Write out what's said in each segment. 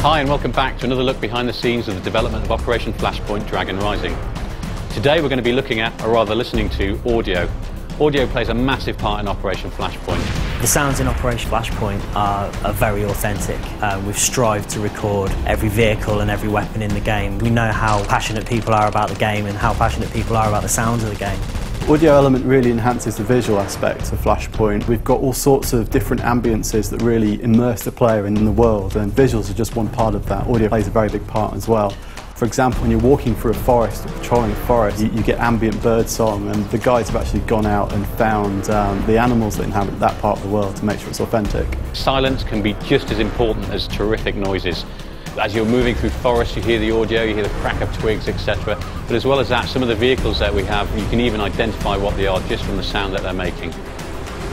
Hi and welcome back to another look behind the scenes of the development of Operation Flashpoint Dragon Rising. Today we're going to be looking at, or rather listening to, audio. Audio plays a massive part in Operation Flashpoint. The sounds in Operation Flashpoint are very authentic. We've strived to record every vehicle and every weapon in the game. We know how passionate people are about the game and how passionate people are about the sounds of the game. Audio element really enhances the visual aspect of Flashpoint. We've got all sorts of different ambiences that really immerse the player in the world, and visuals are just one part of that. Audio plays a very big part as well. For example, when you're walking through a forest or patrolling a forest, you get ambient bird song, and the guys have actually gone out and found the animals that inhabit that part of the world to make sure it's authentic. Silence can be just as important as terrific noises. As you're moving through forests, you hear the audio, you hear the crack of twigs, etc. But as well as that, some of the vehicles that we have, you can even identify what they are just from the sound that they're making.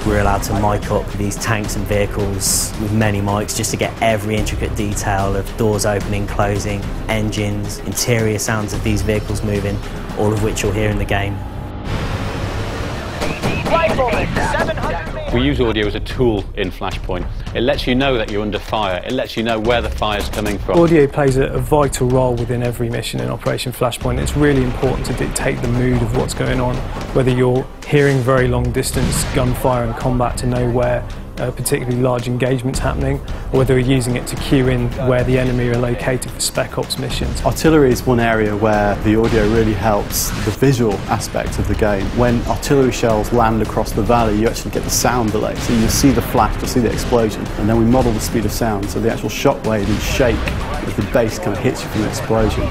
We're allowed to mic up these tanks and vehicles with many mics just to get every intricate detail of doors opening, closing, engines, interior sounds of these vehicles moving, all of which you'll hear in the game. We use audio as a tool in Flashpoint. It lets you know that you're under fire. It lets you know where the fire's coming from. Audio plays a vital role within every mission in Operation Flashpoint. It's really important to dictate the mood of what's going on, whether you're hearing very long distance gunfire and combat to know where particularly large engagements happening, or whether you're using it to cue in where the enemy are located for spec ops missions. Artillery is one area where the audio really helps the visual aspect of the game. When artillery shells land across the valley, you actually get the sound delay. So you'll see the flash, you'll see the explosion, and then we model the speed of sound, so the actual shockwave and shake as the bass kind of hits you from the explosion.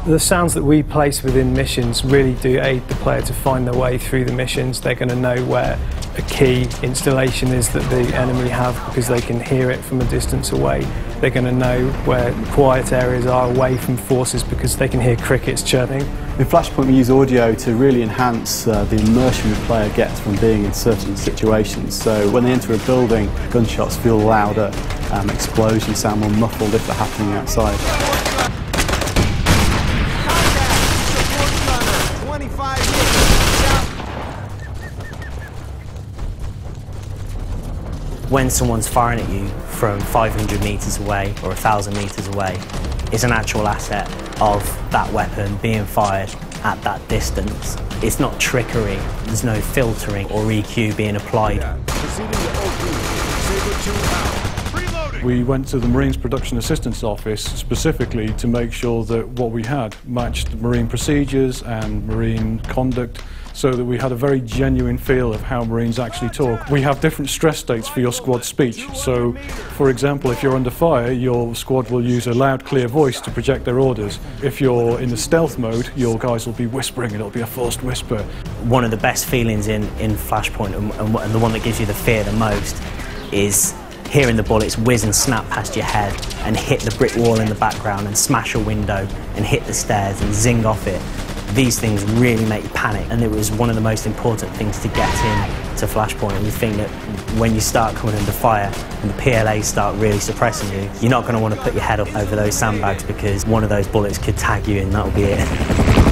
The sounds that we place within missions really do aid the player to find their way through the missions. They're going to know where a key installation is that the enemy have because they can hear it from a distance away. They're going to know where quiet areas are away from forces because they can hear crickets chirping. In Flashpoint we use audio to really enhance the immersion the player gets from being in certain situations. So when they enter a building, gunshots feel louder, explosions sound more muffled if they're happening outside. When someone's firing at you from 500 metres away or 1,000 metres away, it's an actual asset of that weapon being fired at that distance. It's not trickery, there's no filtering or EQ being applied. We went to the Marines Production Assistance Office specifically to make sure that what we had matched Marine procedures and Marine conduct, so that we had a very genuine feel of how Marines actually talk. We have different stress states for your squad speech. So, for example, if you're under fire, your squad will use a loud, clear voice to project their orders. If you're in the stealth mode, your guys will be whispering, and it'll be a forced whisper. One of the best feelings in Flashpoint, and the one that gives you the fear the most, is hearing the bullets whiz and snap past your head and hit the brick wall in the background and smash a window and hit the stairs and zing off it. These things really make you panic, and it was one of the most important things to get into Flashpoint. And we think that when you start coming under fire and the PLAs start really suppressing you, you're not going to want to put your head up over those sandbags because one of those bullets could tag you and that'll be it.